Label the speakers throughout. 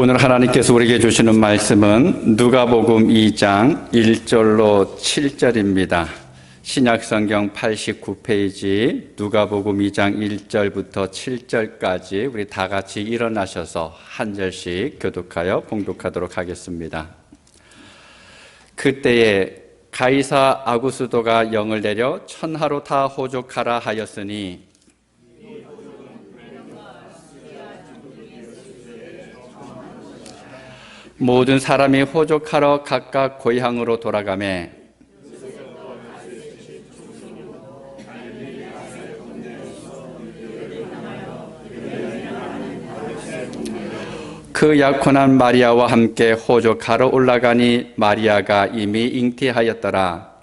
Speaker 1: 오늘 하나님께서 우리에게 주시는 말씀은 누가복음 2장 1절로 7절입니다. 신약성경 89페이지 누가복음 2장 1절부터 7절까지 우리 다 같이 일어나셔서 한 절씩 교독하여 봉독하도록 하겠습니다. 그때에 가이사 아구스도가 영을 내려 천하로 다 호족하라 하였으니 모든 사람이 호족하러 각각 고향으로 돌아가매 그 약혼한 마리아와 함께 호족하러 올라가니 마리아가 이미 잉태하였더라.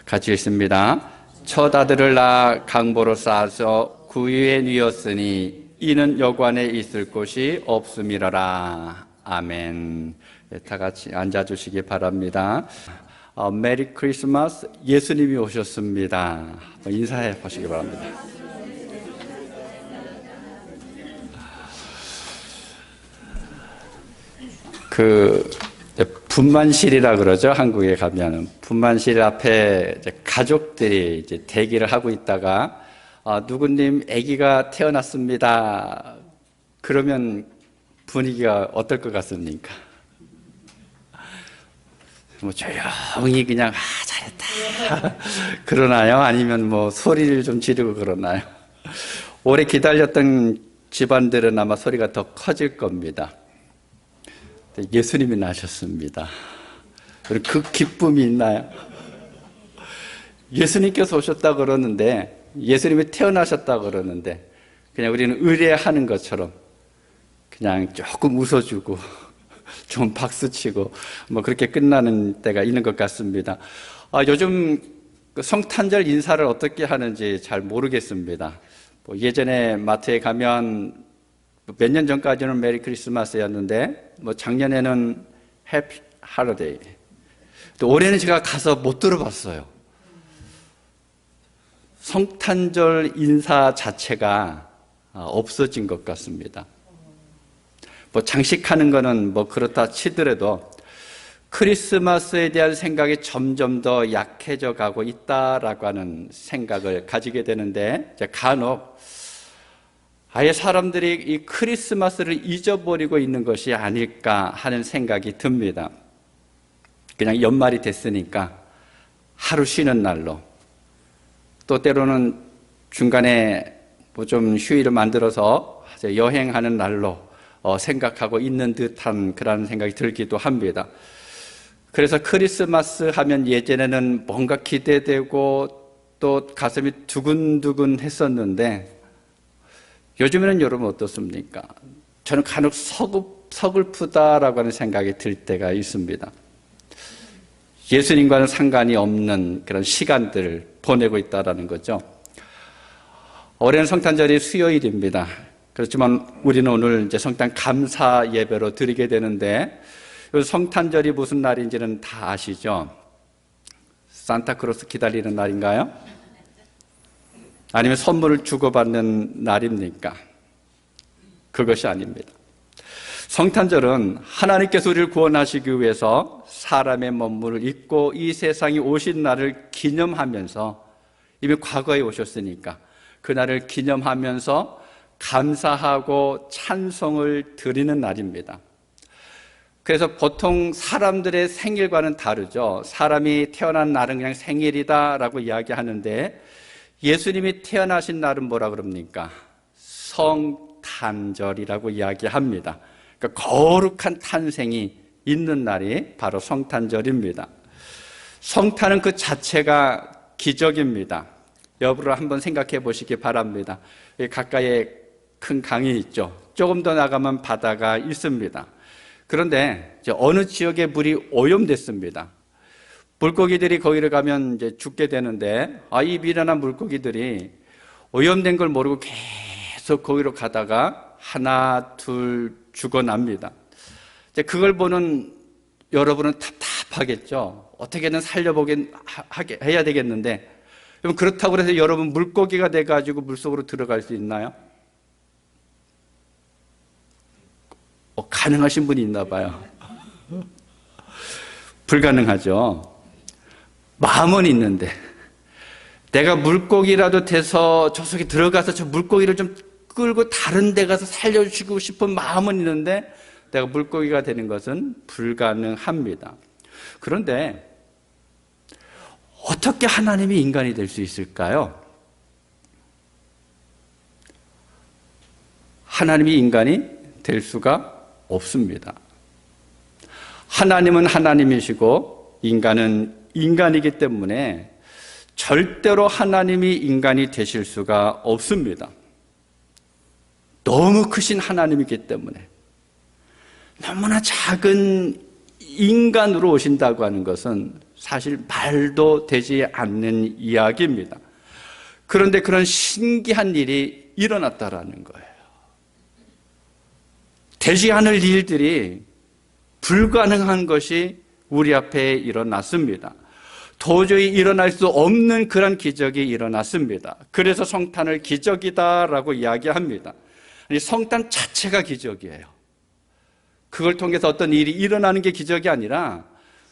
Speaker 1: 같이 읽습니다. 첫 아들을 낳아 강보로 쌓아서 구유에 뉘었으니 이는 여관에 있을 곳이 없음이러라. 아멘. 다 같이 앉아주시기 바랍니다. 메리 크리스마스. 예수님이 오셨습니다. 인사해 보시기 바랍니다. 분만실이라 그러죠. 한국에 가면은 분만실 앞에 이제 가족들이 이제 대기를 하고 있다가 누구님 아기가 태어났습니다. 그러면 분위기가 어떨 것 같습니까? 뭐 조용히 그냥 잘했다 그러나요? 아니면 뭐 소리를 좀 지르고 그러나요? 오래 기다렸던 집안들은 아마 소리가 더 커질 겁니다. 예수님이 나셨습니다. 그 기쁨이 있나요? 예수님께서 오셨다 그러는데, 예수님이 태어나셨다 그러는데 그냥 우리는 의례하는 것처럼 그냥 조금 웃어주고 좀 박수치고 뭐 그렇게 끝나는 때가 있는 것 같습니다. 요즘 성탄절 인사를 어떻게 하는지 잘 모르겠습니다. 예전에 마트에 가면 몇 년 전까지는 메리 크리스마스였는데 작년에는 해피 할러데이, 또 올해는 제가 가서 못 들어봤어요. 성탄절 인사 자체가 없어진 것 같습니다. 장식하는 거는 그렇다 치더라도 크리스마스에 대한 생각이 점점 더 약해져 가고 있다라고 하는 생각을 가지게 되는데, 간혹 아예 사람들이 이 크리스마스를 잊어버리고 있는 것이 아닐까 하는 생각이 듭니다. 그냥 연말이 됐으니까 하루 쉬는 날로, 또 때로는 중간에 좀 휴일을 만들어서 여행하는 날로 생각하고 있는 듯한 그런 생각이 들기도 합니다. 그래서 크리스마스 하면 예전에는 뭔가 기대되고 또 가슴이 두근두근 했었는데, 요즘에는 여러분 어떻습니까? 저는 간혹 서글프다라고 하는 생각이 들 때가 있습니다. 예수님과는 상관이 없는 그런 시간들을 보내고 있다는 거죠. 올해는 성탄절이 수요일입니다. 그렇지만 우리는 오늘 이제 성탄 감사 예배로 드리게 되는데, 성탄절이 무슨 날인지는 다 아시죠? 산타크로스 기다리는 날인가요? 아니면 선물을 주고받는 날입니까? 그것이 아닙니다. 성탄절은 하나님께서 우리를 구원하시기 위해서 사람의 몸물을 입고 이 세상에 오신 날을 기념하면서, 이미 과거에 오셨으니까 그 날을 기념하면서 감사하고 찬송을 드리는 날입니다. 그래서 보통 사람들의 생일과는 다르죠. 사람이 태어난 날은 그냥 생일이다라고 이야기하는데, 예수님이 태어나신 날은 뭐라 그럽니까? 성탄절이라고 이야기합니다. 그러니까 거룩한 탄생이 있는 날이 바로 성탄절입니다. 성탄은 그 자체가 기적입니다. 여러분 한번 생각해 보시기 바랍니다. 가까이에 큰 강이 있죠. 조금 더 나가면 바다가 있습니다. 그런데 어느 지역에 물이 오염됐습니다. 물고기들이 거기를 가면 이제 죽게 되는데, 이 미련한 물고기들이 오염된 걸 모르고 계속 거기로 가다가 하나 둘 죽어납니다. 이제 그걸 보는 여러분은 답답하겠죠. 어떻게든 해야 되겠는데, 그럼 그렇다고 해서 여러분 물고기가 돼가지고 물속으로 들어갈 수 있나요? 가능하신 분이 있나 봐요. 불가능하죠. 마음은 있는데 내가 물고기라도 돼서 저 속에 들어가서 저 물고기를 좀 끌고 다른 데 가서 살려주고 싶은 마음은 있는데 내가 물고기가 되는 것은 불가능합니다. 그런데 어떻게 하나님이 인간이 될 수 있을까요? 하나님이 인간이 될 수가 없습니다. 하나님은 하나님이시고 인간은 인간이기 때문에 절대로 하나님이 인간이 되실 수가 없습니다. 너무 크신 하나님이기 때문에. 너무나 작은 인간으로 오신다고 하는 것은 사실 말도 되지 않는 이야기입니다. 그런데 그런 신기한 일이 일어났다라는 거예요. 되지 않을 일들이 불가능한 것이 우리 앞에 일어났습니다. 도저히 일어날 수 없는 그런 기적이 일어났습니다. 그래서 성탄을 기적이다라고 이야기합니다. 성탄 자체가 기적이에요. 그걸 통해서 어떤 일이 일어나는 게 기적이 아니라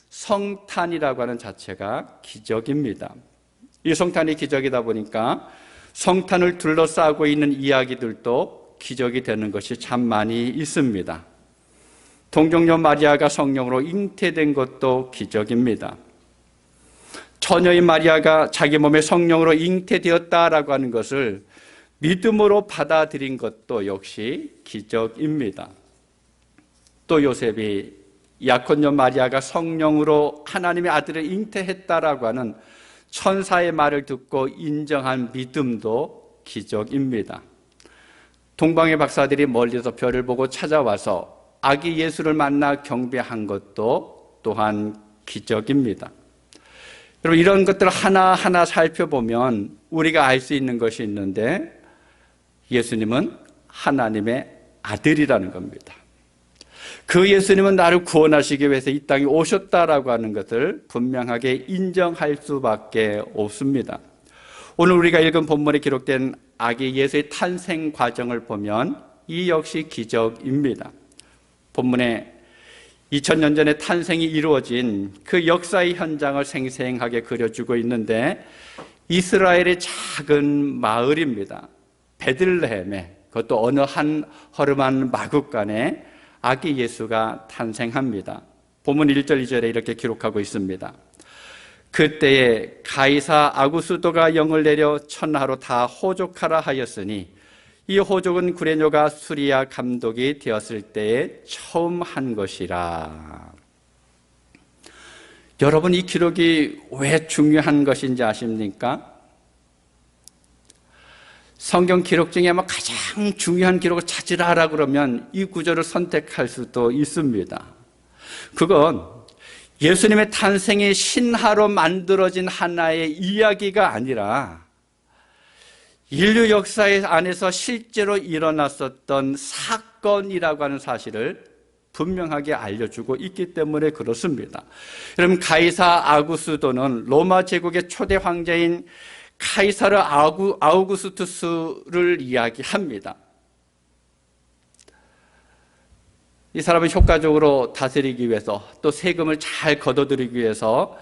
Speaker 1: 성탄이라고 하는 자체가 기적입니다. 이 성탄이 기적이다 보니까 성탄을 둘러싸고 있는 이야기들도 기적이 되는 것이 참 많이 있습니다. 동정녀 마리아가 성령으로 잉태된 것도 기적입니다. 처녀인 마리아가 자기 몸에 성령으로 잉태되었다라고 하는 것을 믿음으로 받아들인 것도 역시 기적입니다. 또 요셉이 약혼녀 마리아가 성령으로 하나님의 아들을 잉태했다라고 하는 천사의 말을 듣고 인정한 믿음도 기적입니다. 동방의 박사들이 멀리서 별을 보고 찾아와서 아기 예수를 만나 경배한 것도 또한 기적입니다. 여러분, 이런 것들을 하나하나 살펴보면 우리가 알 수 있는 것이 있는데 예수님은 하나님의 아들이라는 겁니다. 그 예수님은 나를 구원하시기 위해서 이 땅에 오셨다라고 하는 것을 분명하게 인정할 수밖에 없습니다. 오늘 우리가 읽은 본문에 기록된 아기 예수의 탄생 과정을 보면 이 역시 기적입니다. 본문에 2000년 전에 탄생이 이루어진 그 역사의 현장을 생생하게 그려주고 있는데 이스라엘의 작은 마을입니다. 베들레헴에, 그것도 어느 한 허름한 마국간에 아기 예수가 탄생합니다. 본문 1절 2절에 이렇게 기록하고 있습니다. 그때에 가이사 아구수도가 영을 내려 천하로 다 호족하라 하였으니 이 호족은 구레뇨가 수리아 감독이 되었을 때에 처음 한 것이라. 여러분, 이 기록이 왜 중요한 것인지 아십니까? 성경 기록 중에 아마 가장 중요한 기록을 찾으라 그러면 이 구절을 선택할 수도 있습니다. 그건 예수님의 탄생이 신화로 만들어진 하나의 이야기가 아니라 인류 역사 안에서 실제로 일어났었던 사건이라고 하는 사실을 분명하게 알려주고 있기 때문에 그렇습니다. 여러분, 가이사 아구스도는 로마 제국의 초대 황제인 카이사르 아우구스투스를 이야기합니다. 이 사람은 효과적으로 다스리기 위해서, 또 세금을 잘 걷어들이기 위해서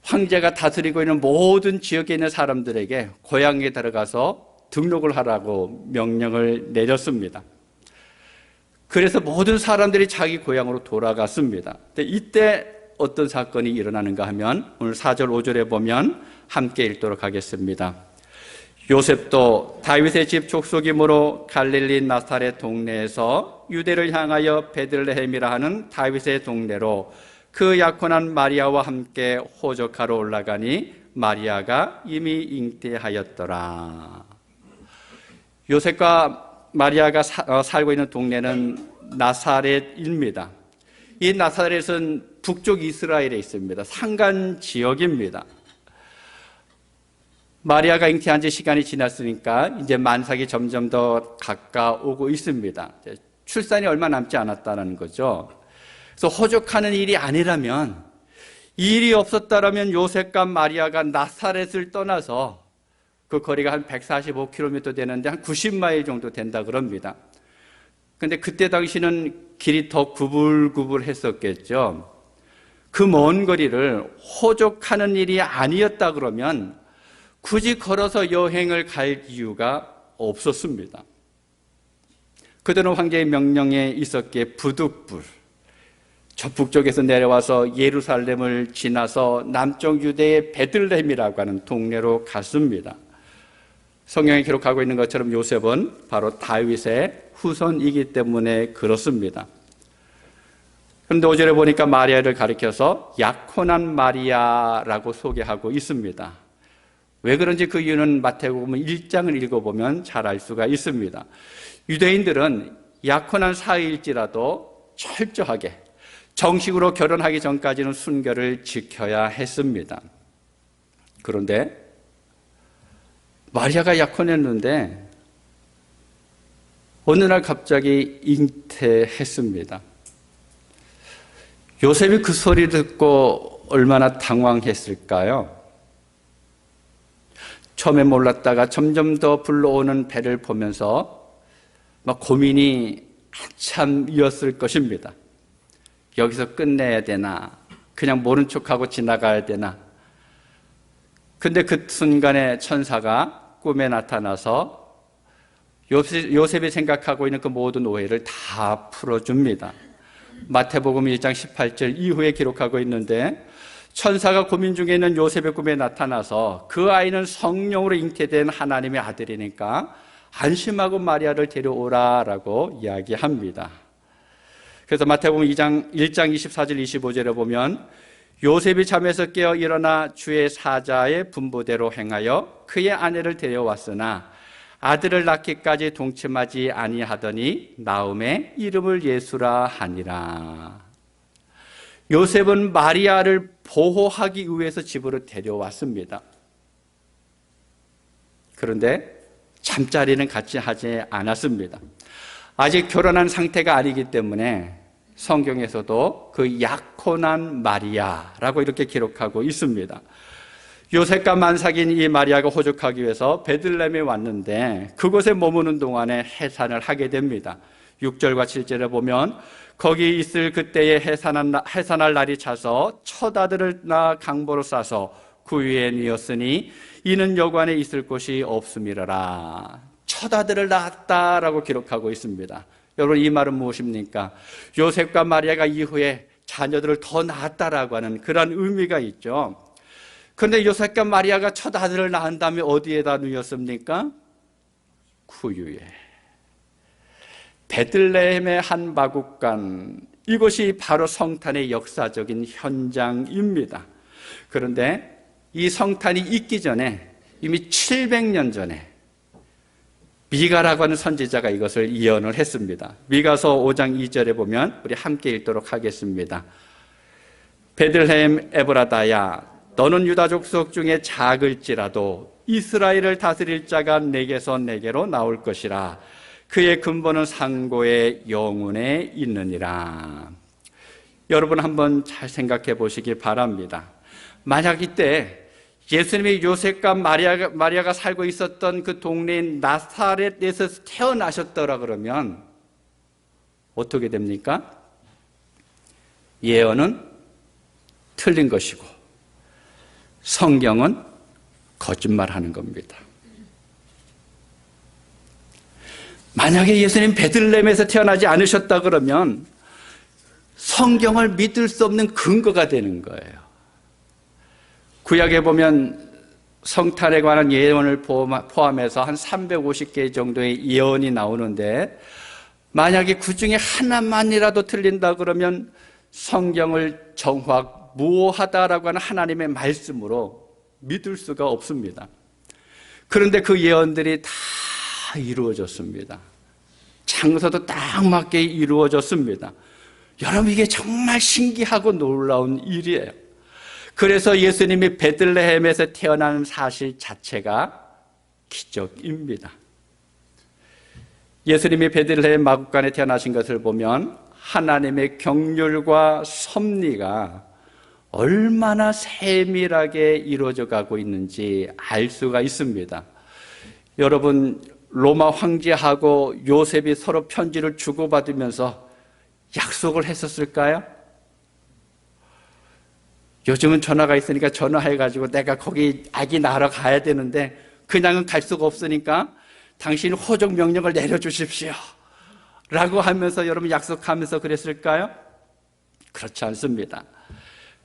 Speaker 1: 황제가 다스리고 있는 모든 지역에 있는 사람들에게 고향에 들어가서 등록을 하라고 명령을 내렸습니다. 그래서 모든 사람들이 자기 고향으로 돌아갔습니다. 이때 어떤 사건이 일어나는가 하면 오늘 4절 5절에 보면 함께 읽도록 하겠습니다. 요셉도 다윗의 집 족속이므로 갈릴리 나사렛 동네에서 유대를 향하여 베들레헴이라 하는 다윗의 동네로 그 약혼한 마리아와 함께 호적하러 올라가니 마리아가 이미 잉태하였더라. 요셉과 마리아가 살고 있는 동네는 나사렛입니다. 이 나사렛은 북쪽 이스라엘에 있습니다. 산간 지역입니다. 마리아가 잉태한 지 시간이 지났으니까 이제 만삭이 점점 더 가까우고 있습니다. 출산이 얼마 남지 않았다는 거죠. 그래서 호적하는 일이 아니라면, 이 일이 없었다라면 요셉과 마리아가 나사렛을 떠나서 그 거리가 한 145km 되는데 한 90마일 정도 된다 그럽니다. 근데 그때 당시는 길이 더 구불구불했었겠죠. 그 먼 거리를 호족하는 일이 아니었다 그러면 굳이 걸어서 여행을 갈 이유가 없었습니다. 그들은 황제의 명령에 있었기에 부득불 저 북쪽에서 내려와서 예루살렘을 지나서 남쪽 유대의 베들레헴이라고 하는 동네로 갔습니다. 성경에 기록하고 있는 것처럼 요셉은 바로 다윗의 후손이기 때문에 그렇습니다. 그런데 5절에 보니까 마리아를 가리켜서 약혼한 마리아라고 소개하고 있습니다. 왜 그런지 그 이유는 마태복음 1장을 읽어보면 잘 알 수가 있습니다. 유대인들은 약혼한 사이일지라도 철저하게 정식으로 결혼하기 전까지는 순결을 지켜야 했습니다. 그런데 마리아가 약혼했는데 어느 날 갑자기 잉태했습니다. 요셉이 그 소리 듣고 얼마나 당황했을까요? 처음에 몰랐다가 점점 더 불러오는 배를 보면서 막 고민이 한참이었을 것입니다. 여기서 끝내야 되나? 그냥 모른 척하고 지나가야 되나? 근데 그 순간에 천사가 꿈에 나타나서 요셉이 생각하고 있는 그 모든 오해를 다 풀어줍니다. 마태복음 1장 18절 이후에 기록하고 있는데 천사가 고민 중에 있는 요셉의 꿈에 나타나서 그 아이는 성령으로 잉태된 하나님의 아들이니까 안심하고 마리아를 데려오라라고 이야기합니다. 그래서 마태복음 1장 24절 25절에 보면 요셉이 잠에서 깨어 일어나 주의 사자의 분부대로 행하여 그의 아내를 데려왔으나 아들을 낳기까지 동침하지 아니하더니 나음에 이름을 예수라 하니라. 요셉은 마리아를 보호하기 위해서 집으로 데려왔습니다. 그런데 잠자리는 같이 하지 않았습니다. 아직 결혼한 상태가 아니기 때문에 성경에서도 그 약혼한 마리아라고 이렇게 기록하고 있습니다. 요셉과 만삭인 이 마리아가 호적하기 위해서 베들레헴에 왔는데 그곳에 머무는 동안에 해산을 하게 됩니다. 6절과 7절에 보면 거기 있을 그때에 해산할 날이 차서 첫 아들을 낳아 강보로 싸서 구유에 뉘었으니 이는 여관에 있을 곳이 없음이라라. 첫 아들을 낳았다라고 기록하고 있습니다. 여러분, 이 말은 무엇입니까? 요셉과 마리아가 이후에 자녀들을 더 낳았다라고 하는 그런 의미가 있죠. 그런데 요셉과 마리아가 첫 아들을 낳은 다음에 어디에다 누였습니까? 구유에. 베들레헴의 한 마국간, 이곳이 바로 성탄의 역사적인 현장입니다. 그런데 이 성탄이 있기 전에 이미 700년 전에 미가라고 하는 선지자가 이것을 예언을 했습니다. 미가서 5장 2절에 보면 우리 함께 읽도록 하겠습니다. 베들레헴 에브라다야, 너는 유다 족속 중에 작을지라도 이스라엘을 다스릴 자가 내게서 내게로 나올 것이라. 그의 근본은 상고의 영혼에 있느니라. 여러분, 한번 잘 생각해 보시기 바랍니다. 만약 이때 예수님이 요셉과 마리아가 살고 있었던 그 동네인 나사렛에서 태어나셨더라 그러면 어떻게 됩니까? 예언은 틀린 것이고 성경은 거짓말하는 겁니다. 만약에 예수님 베들레헴에서 태어나지 않으셨다 그러면 성경을 믿을 수 없는 근거가 되는 거예요. 구약에 보면 성탄에 관한 예언을 포함해서 한 350개 정도의 예언이 나오는데 만약에 그 중에 하나만이라도 틀린다 그러면 성경을 정확무오하다라고 하는 하나님의 말씀으로 믿을 수가 없습니다. 그런데 그 예언들이 다 이루어졌습니다. 장소도 딱 맞게 이루어졌습니다. 여러분, 이게 정말 신기하고 놀라운 일이에요. 그래서 예수님이 베들레헴에서 태어나는 사실 자체가 기적입니다. 예수님이 베들레헴 마국간에 태어나신 것을 보면 하나님의 긍휼과 섭리가 얼마나 세밀하게 이루어져 가고 있는지 알 수가 있습니다. 여러분, 로마 황제하고 요셉이 서로 편지를 주고받으면서 약속을 했었을까요? 요즘은 전화가 있으니까 전화해가지고 내가 거기 아기 낳으러 가야 되는데 그냥은 갈 수가 없으니까 당신 호적 명령을 내려주십시오 라고 하면서 여러분 약속하면서 그랬을까요? 그렇지 않습니다.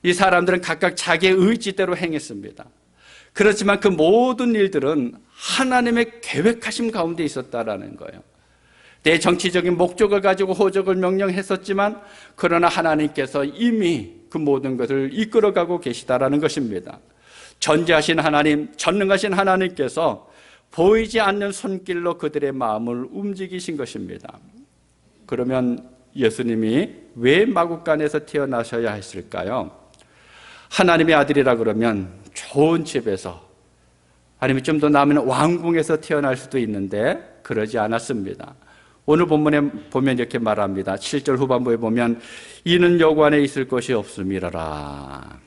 Speaker 1: 이 사람들은 각각 자기의 의지대로 행했습니다. 그렇지만 그 모든 일들은 하나님의 계획하심 가운데 있었다라는 거예요. 내 정치적인 목적을 가지고 호적을 명령했었지만 그러나 하나님께서 이미 그 모든 것을 이끌어가고 계시다라는 것입니다. 전지하신 하나님, 전능하신 하나님께서 보이지 않는 손길로 그들의 마음을 움직이신 것입니다. 그러면 예수님이 왜 마구간에서 태어나셔야 했을까요? 하나님의 아들이라 그러면 좋은 집에서 아니면 좀 더 나으면 왕궁에서 태어날 수도 있는데 그러지 않았습니다. 오늘 본문에 보면 이렇게 말합니다. 7절 후반부에 보면 이는 여관에 있을 것이 없음이라라.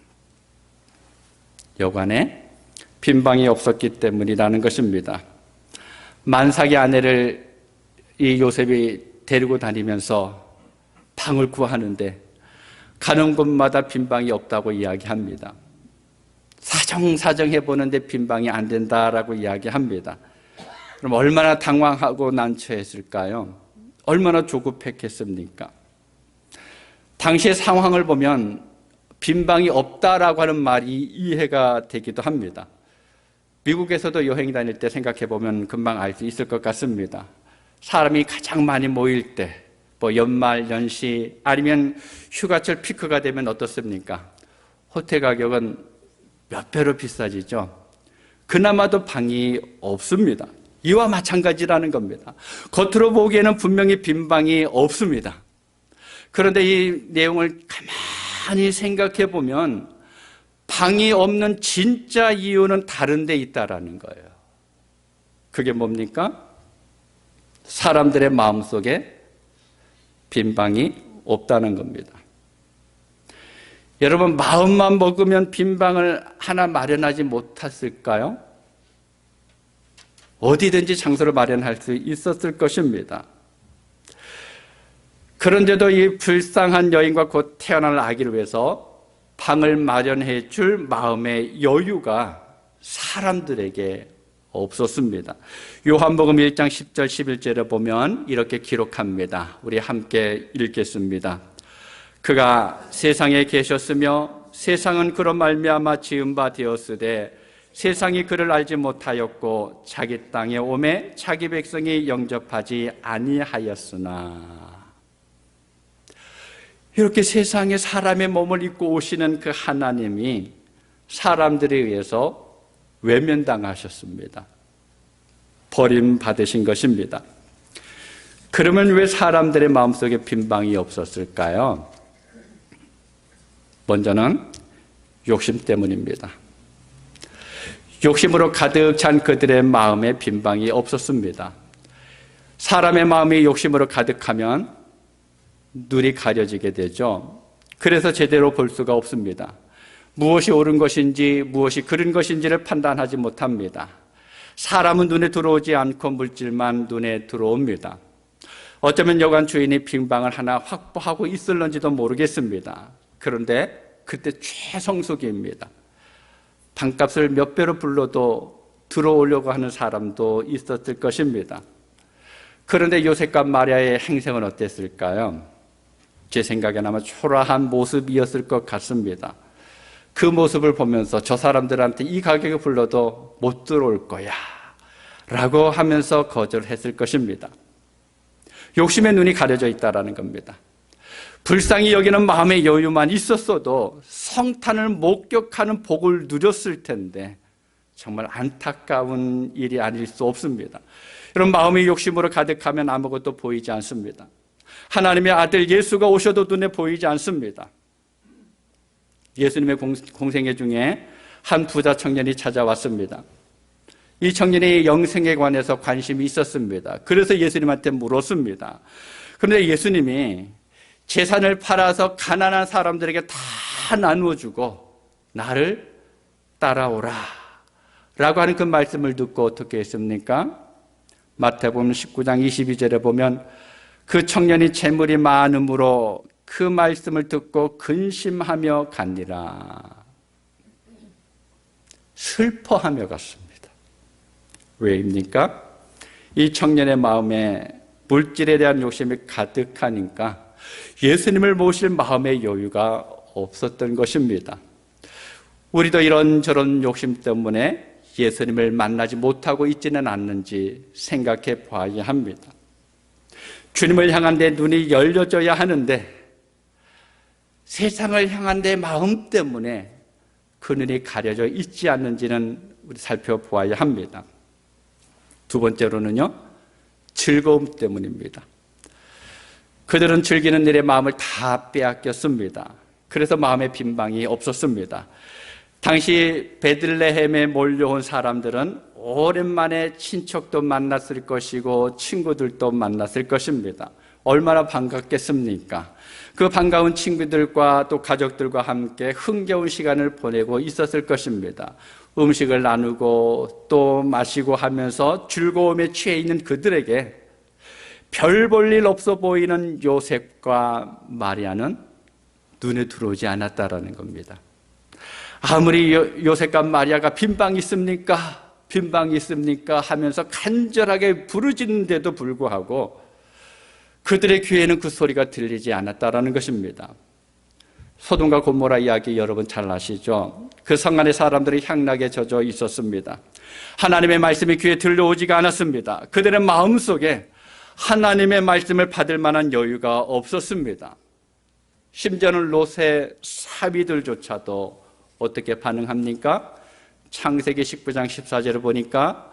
Speaker 1: 여관에 빈방이 없었기 때문이라는 것입니다. 만삭의 아내를 이 요셉이 데리고 다니면서 방을 구하는데 가는 곳마다 빈방이 없다고 이야기합니다. 사정사정 해보는데 빈방이 안 된다라고 이야기합니다. 그럼 얼마나 당황하고 난처했을까요? 얼마나 조급했겠습니까? 당시의 상황을 보면 빈방이 없다라고 하는 말이 이해가 되기도 합니다. 미국에서도 여행 다닐 때 생각해보면 금방 알 수 있을 것 같습니다. 사람이 가장 많이 모일 때, 연말, 연시, 아니면 휴가철 피크가 되면 어떻습니까? 호텔 가격은 몇 배로 비싸지죠? 그나마도 방이 없습니다. 이와 마찬가지라는 겁니다. 겉으로 보기에는 분명히 빈방이 없습니다. 그런데 이 내용을 가만히 생각해 보면 방이 없는 진짜 이유는 다른 데 있다라는 거예요. 그게 뭡니까? 사람들의 마음속에 빈방이 없다는 겁니다. 여러분, 마음만 먹으면 빈방을 하나 마련하지 못했을까요? 어디든지 장소를 마련할 수 있었을 것입니다. 그런데도 이 불쌍한 여인과 곧 태어날 아기를 위해서 방을 마련해 줄 마음의 여유가 사람들에게 없었습니다. 요한복음 1장 10절 11절에 보면 이렇게 기록합니다. 우리 함께 읽겠습니다. 그가 세상에 계셨으며 세상은 그로 말미암아 지은 바 되었으되 세상이 그를 알지 못하였고 자기 땅에 오매 자기 백성이 영접하지 아니하였으나. 이렇게 세상에 사람의 몸을 입고 오시는 그 하나님이 사람들에 의해서 외면당하셨습니다. 버림받으신 것입니다. 그러면 왜 사람들의 마음속에 빈방이 없었을까요? 먼저는 욕심 때문입니다. 욕심으로 가득 찬 그들의 마음에 빈방이 없었습니다. 사람의 마음이 욕심으로 가득하면 눈이 가려지게 되죠. 그래서 제대로 볼 수가 없습니다. 무엇이 옳은 것인지 무엇이 그른 것인지를 판단하지 못합니다. 사람은 눈에 들어오지 않고 물질만 눈에 들어옵니다. 어쩌면 여관 주인이 빈방을 하나 확보하고 있을런지도 모르겠습니다. 그런데 그때 최성수기입니다. 방값을 몇 배로 불러도 들어오려고 하는 사람도 있었을 것입니다. 그런데 요셉과 마리아의 행색은 어땠을까요? 제 생각에는 아마 초라한 모습이었을 것 같습니다. 그 모습을 보면서 저 사람들한테 이 가격을 불러도 못 들어올 거야 라고 하면서 거절했을 것입니다. 욕심의 눈이 가려져 있다는 겁니다. 불쌍히 여기는 마음의 여유만 있었어도 성탄을 목격하는 복을 누렸을 텐데 정말 안타까운 일이 아닐 수 없습니다. 여러분, 마음의 욕심으로 가득하면 아무것도 보이지 않습니다. 하나님의 아들 예수가 오셔도 눈에 보이지 않습니다. 예수님의 공생애 중에 한 부자 청년이 찾아왔습니다. 이 청년이 영생에 관해서 관심이 있었습니다. 그래서 예수님한테 물었습니다. 그런데 예수님이 재산을 팔아서 가난한 사람들에게 다 나누어주고 나를 따라오라 라고 하는 그 말씀을 듣고 어떻게 했습니까? 마태복음 19장 22절에 보면 그 청년이 재물이 많음으로 그 말씀을 듣고 근심하며 갔니라. 슬퍼하며 갔습니다. 왜입니까? 이 청년의 마음에 물질에 대한 욕심이 가득하니까 예수님을 모실 마음의 여유가 없었던 것입니다. 우리도 이런저런 욕심 때문에 예수님을 만나지 못하고 있지는 않는지 생각해 봐야 합니다. 주님을 향한 내 눈이 열려져야 하는데 세상을 향한 내 마음 때문에 그 눈이 가려져 있지 않는지는 우리 살펴보아야 합니다. 두 번째로는요, 즐거움 때문입니다. 그들은 즐기는 일에 마음을 다 빼앗겼습니다. 그래서 마음의 빈방이 없었습니다. 당시 베들레헴에 몰려온 사람들은 오랜만에 친척도 만났을 것이고 친구들도 만났을 것입니다. 얼마나 반갑겠습니까? 그 반가운 친구들과 또 가족들과 함께 흥겨운 시간을 보내고 있었을 것입니다. 음식을 나누고 또 마시고 하면서 즐거움에 취해 있는 그들에게 별 볼 일 없어 보이는 요셉과 마리아는 눈에 들어오지 않았다라는 겁니다. 아무리 요셉과 마리아가 빈방이 있습니까? 빈방이 있습니까? 하면서 간절하게 부르짖는데도 불구하고 그들의 귀에는 그 소리가 들리지 않았다라는 것입니다. 소돔과 고모라 이야기 여러분 잘 아시죠? 그 성 안에 사람들이 향락에 젖어 있었습니다. 하나님의 말씀이 귀에 들려오지가 않았습니다. 그들의 마음속에 하나님의 말씀을 받을 만한 여유가 없었습니다. 심지어는 롯의 사위들조차도 어떻게 반응합니까? 창세기 19장 14절을 보니까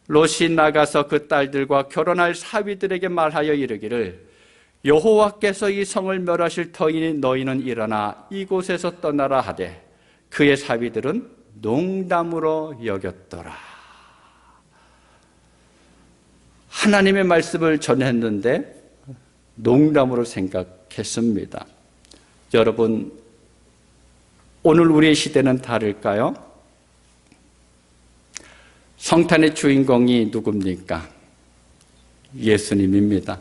Speaker 1: 롯이 나가서 그 딸들과 결혼할 사위들에게 말하여 이르기를 여호와께서 이 성을 멸하실 터이니 너희는 일어나 이곳에서 떠나라 하되 그의 사위들은 농담으로 여겼더라. 하나님의 말씀을 전했는데 농담으로 생각했습니다. 여러분, 오늘 우리의 시대는 다를까요? 성탄의 주인공이 누굽니까? 예수님입니다.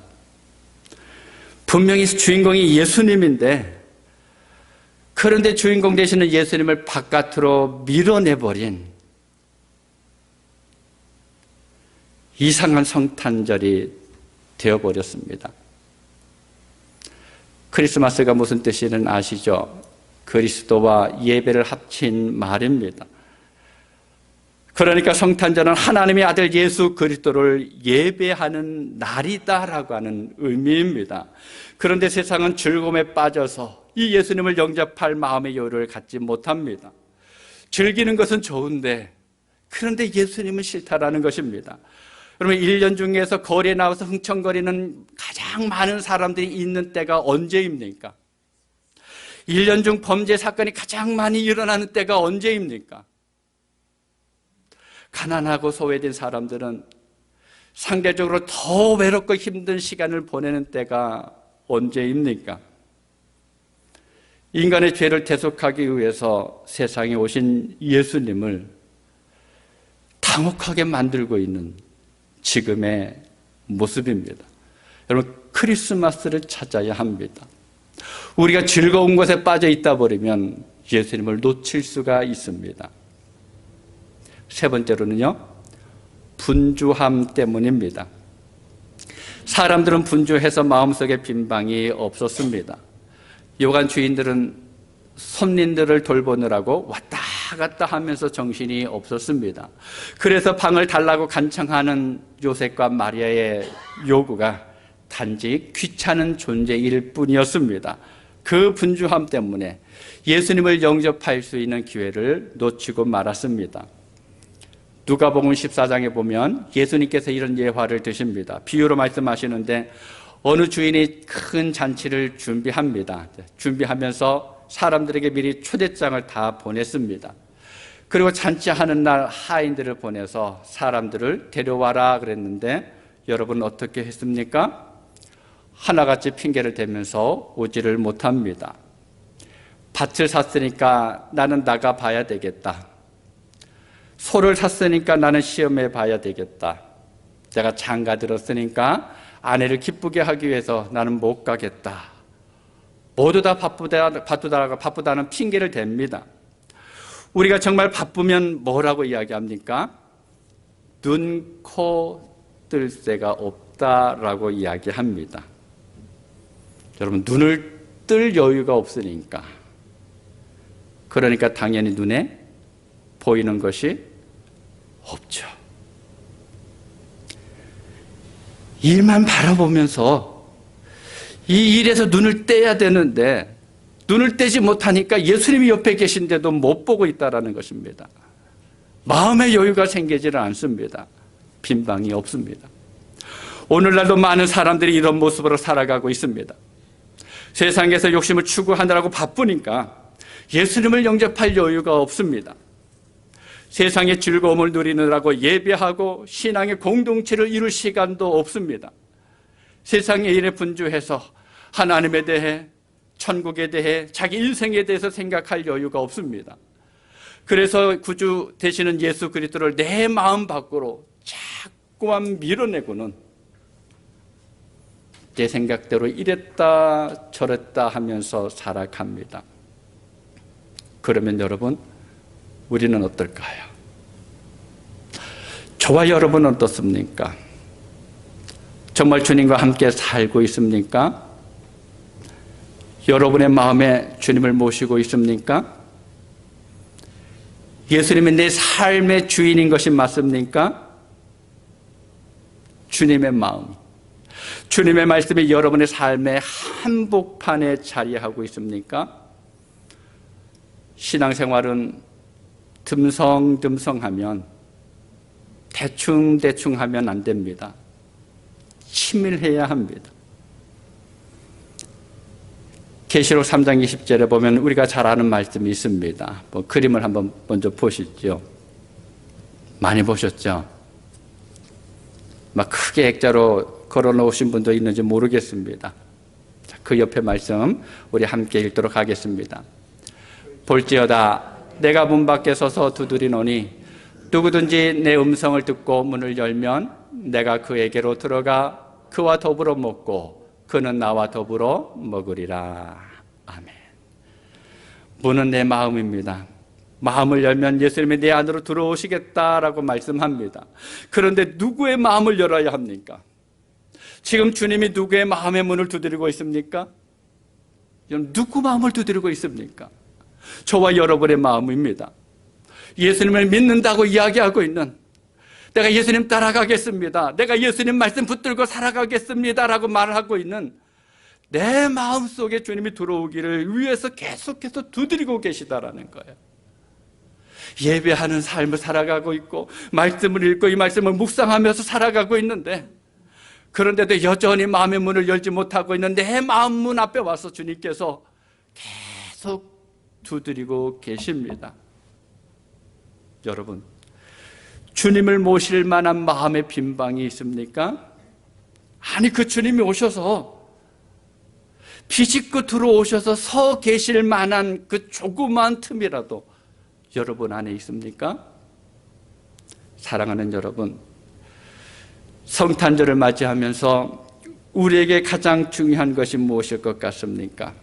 Speaker 1: 분명히 주인공이 예수님인데 그런데 주인공 되시는 예수님을 바깥으로 밀어내버린 이상한 성탄절이 되어버렸습니다. 크리스마스가 무슨 뜻인지는 아시죠? 그리스도와 예배를 합친 말입니다. 그러니까 성탄절은 하나님의 아들 예수 그리스도를 예배하는 날이다라고 하는 의미입니다. 그런데 세상은 즐거움에 빠져서 이 예수님을 영접할 마음의 여유를 갖지 못합니다. 즐기는 것은 좋은데 그런데 예수님은 싫다라는 것입니다. 여러분, 1년 중에서 거리에 나와서 흥청거리는 가장 많은 사람들이 있는 때가 언제입니까? 1년 중 범죄 사건이 가장 많이 일어나는 때가 언제입니까? 가난하고 소외된 사람들은 상대적으로 더 외롭고 힘든 시간을 보내는 때가 언제입니까? 인간의 죄를 대속하기 위해서 세상에 오신 예수님을 당혹하게 만들고 있는 지금의 모습입니다. 여러분, 크리스마스를 찾아야 합니다. 우리가 즐거운 것에 빠져 있다 버리면 예수님을 놓칠 수가 있습니다. 세 번째로는요, 분주함 때문입니다. 사람들은 분주해서 마음속에 빈방이 없었습니다. 요간 주인들은 손님들을 돌보느라고 왔다 갔다 하면서 정신이 없었습니다. 그래서 방을 달라고 간청하는 요셉과 마리아의 요구가 단지 귀찮은 존재일 뿐이었습니다. 그 분주함 때문에 예수님을 영접할 수 있는 기회를 놓치고 말았습니다. 누가복음 14장에 보면 예수님께서 이런 예화를 드십니다. 비유로 말씀하시는데 어느 주인이 큰 잔치를 준비합니다. 준비하면서 사람들에게 미리 초대장을 다 보냈습니다. 그리고 잔치하는 날 하인들을 보내서 사람들을 데려와라 그랬는데 여러분 어떻게 했습니까? 하나같이 핑계를 대면서 오지를 못합니다. 밭을 샀으니까 나는 나가봐야 되겠다. 소를 샀으니까 나는 시험해 봐야 되겠다. 내가 장가 들었으니까 아내를 기쁘게 하기 위해서 나는 못 가겠다. 모두 다 바쁘다는 핑계를 댑니다. 우리가 정말 바쁘면 뭐라고 이야기합니까? 눈, 코 뜰 새가 없다라고 이야기합니다. 여러분, 눈을 뜰 여유가 없으니까, 그러니까 당연히 눈에 보이는 것이 없죠. 일만 바라보면서 이 일에서 눈을 떼야 되는데 눈을 떼지 못하니까 예수님이 옆에 계신데도 못 보고 있다는 것입니다. 마음의 여유가 생기지는 않습니다. 빈방이 없습니다. 오늘날도 많은 사람들이 이런 모습으로 살아가고 있습니다. 세상에서 욕심을 추구하느라고 바쁘니까 예수님을 영접할 여유가 없습니다. 세상의 즐거움을 누리느라고 예배하고 신앙의 공동체를 이룰 시간도 없습니다. 세상의 일에 분주해서 하나님에 대해, 천국에 대해, 자기 인생에 대해서 생각할 여유가 없습니다. 그래서 구주 되시는 예수 그리스도를 내 마음 밖으로 자꾸만 밀어내고는 내 생각대로 이랬다 저랬다 하면서 살아갑니다. 그러면 여러분, 우리는 어떨까요? 저와 여러분은 어떻습니까? 정말 주님과 함께 살고 있습니까? 여러분의 마음에 주님을 모시고 있습니까? 예수님이 내 삶의 주인인 것이 맞습니까? 주님의 마음, 주님의 말씀이 여러분의 삶의 한복판에 자리하고 있습니까? 신앙생활은 듬성듬성하면, 대충대충 하면 안 됩니다. 치밀해야 합니다. 계시록 3장 20절에 보면 우리가 잘 아는 말씀이 있습니다. 그림을 한번 먼저 보시죠. 많이 보셨죠? 막 크게 액자로 걸어놓으신 분도 있는지 모르겠습니다. 그 옆에 말씀 우리 함께 읽도록 하겠습니다. 볼지어다 내가 문 밖에 서서 두드리노니 누구든지 내 음성을 듣고 문을 열면 내가 그에게로 들어가 그와 더불어 먹고 그는 나와 더불어 먹으리라. 아멘. 문은 내 마음입니다. 마음을 열면 예수님이 내 안으로 들어오시겠다라고 말씀합니다. 그런데 누구의 마음을 열어야 합니까? 지금 주님이 누구의 마음의 문을 두드리고 있습니까? 누구 마음을 두드리고 있습니까? 저와 여러분의 마음입니다. 예수님을 믿는다고 이야기하고 있는, 내가 예수님 따라가겠습니다, 내가 예수님 말씀 붙들고 살아가겠습니다 라고 말하고 있는 내 마음속에 주님이 들어오기를 위해서 계속해서 두드리고 계시다라는 거예요. 예배하는 삶을 살아가고 있고 말씀을 읽고 이 말씀을 묵상하면서 살아가고 있는데, 그런데도 여전히 마음의 문을 열지 못하고 있는 내 마음 문 앞에 와서 주님께서 계속 두드리고 계십니다. 여러분, 주님을 모실 만한 마음의 빈방이 있습니까? 아니, 그 주님이 오셔서 비집고 들어오셔서 서 계실 만한 그 조그마한 틈이라도 여러분 안에 있습니까? 사랑하는 여러분, 성탄절을 맞이하면서 우리에게 가장 중요한 것이 무엇일 것 같습니까?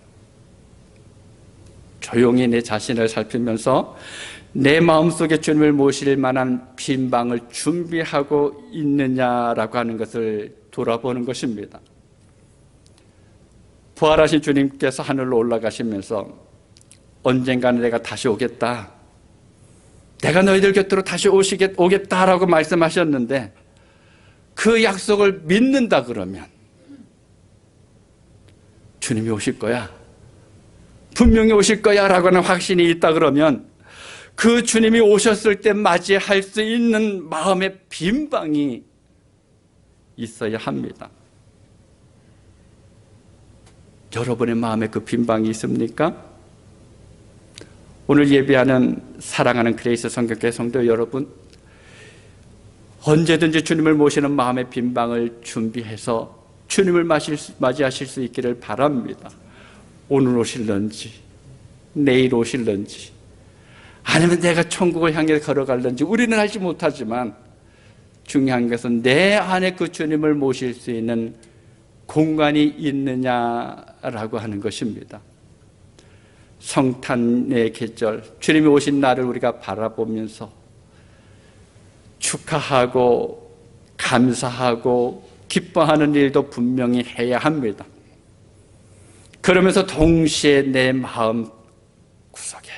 Speaker 1: 조용히 내 자신을 살피면서 내 마음속에 주님을 모실 만한 빈방을 준비하고 있느냐라고 하는 것을 돌아보는 것입니다. 부활하신 주님께서 하늘로 올라가시면서 언젠가는 내가 다시 오겠다, 내가 너희들 곁으로 다시 오겠다라고 말씀하셨는데, 그 약속을 믿는다 그러면 주님이 오실 거야, 분명히 오실 거야 라고 하는 확신이 있다 그러면 그 주님이 오셨을 때 맞이할 수 있는 마음의 빈방이 있어야 합니다. 여러분의 마음에 그 빈방이 있습니까? 오늘 예배하는 사랑하는 그레이스 성경교회 성도 여러분, 언제든지 주님을 모시는 마음의 빈방을 준비해서 주님을 맞이하실 수 있기를 바랍니다. 오늘 오실런지, 내일 오실런지, 아니면 내가 천국을 향해 걸어갈런지 우리는 알지 못하지만 중요한 것은 내 안에 그 주님을 모실 수 있는 공간이 있느냐라고 하는 것입니다. 성탄의 계절, 주님이 오신 날을 우리가 바라보면서 축하하고 감사하고 기뻐하는 일도 분명히 해야 합니다. 그러면서 동시에 내 마음 구석에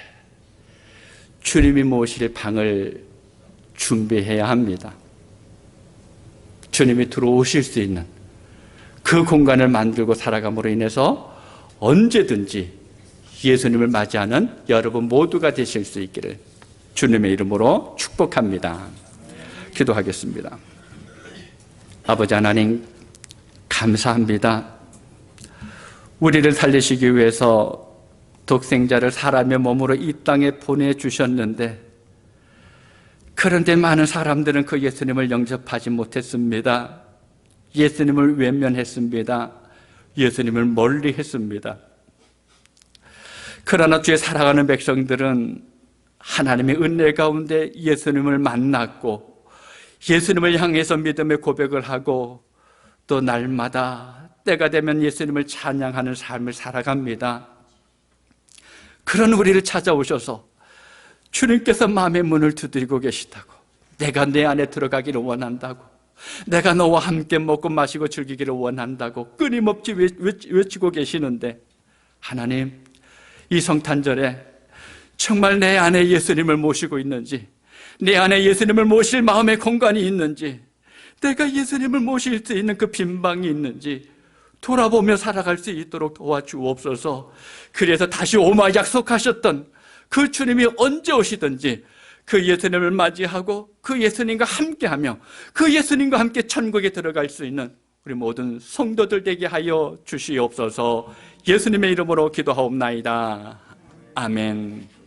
Speaker 1: 주님이 모실 방을 준비해야 합니다. 주님이 들어오실 수 있는 그 공간을 만들고 살아감으로 인해서 언제든지 예수님을 맞이하는 여러분 모두가 되실 수 있기를 주님의 이름으로 축복합니다. 기도하겠습니다. 아버지 하나님, 감사합니다. 우리를 살리시기 위해서 독생자를 사람의 몸으로 이 땅에 보내주셨는데, 그런데 많은 사람들은 그 예수님을 영접하지 못했습니다. 예수님을 외면했습니다. 예수님을 멀리 했습니다. 그러나 주의 사랑하는 백성들은 하나님의 은혜 가운데 예수님을 만났고 예수님을 향해서 믿음의 고백을 하고 또 날마다 때가 되면 예수님을 찬양하는 삶을 살아갑니다. 그런 우리를 찾아오셔서 주님께서 마음의 문을 두드리고 계시다고, 내가 내 안에 들어가기를 원한다고, 내가 너와 함께 먹고 마시고 즐기기를 원한다고 끊임없이 외치고 계시는데, 하나님, 이 성탄절에 정말 내 안에 예수님을 모시고 있는지, 내 안에 예수님을 모실 마음의 공간이 있는지, 내가 예수님을 모실 수 있는 그 빈방이 있는지 돌아보며 살아갈 수 있도록 도와주옵소서. 그래서 다시 오마 약속하셨던 그 주님이 언제 오시든지 그 예수님을 맞이하고 그 예수님과 함께하며 그 예수님과 함께 천국에 들어갈 수 있는 우리 모든 성도들 되게 하여 주시옵소서. 예수님의 이름으로 기도하옵나이다. 아멘.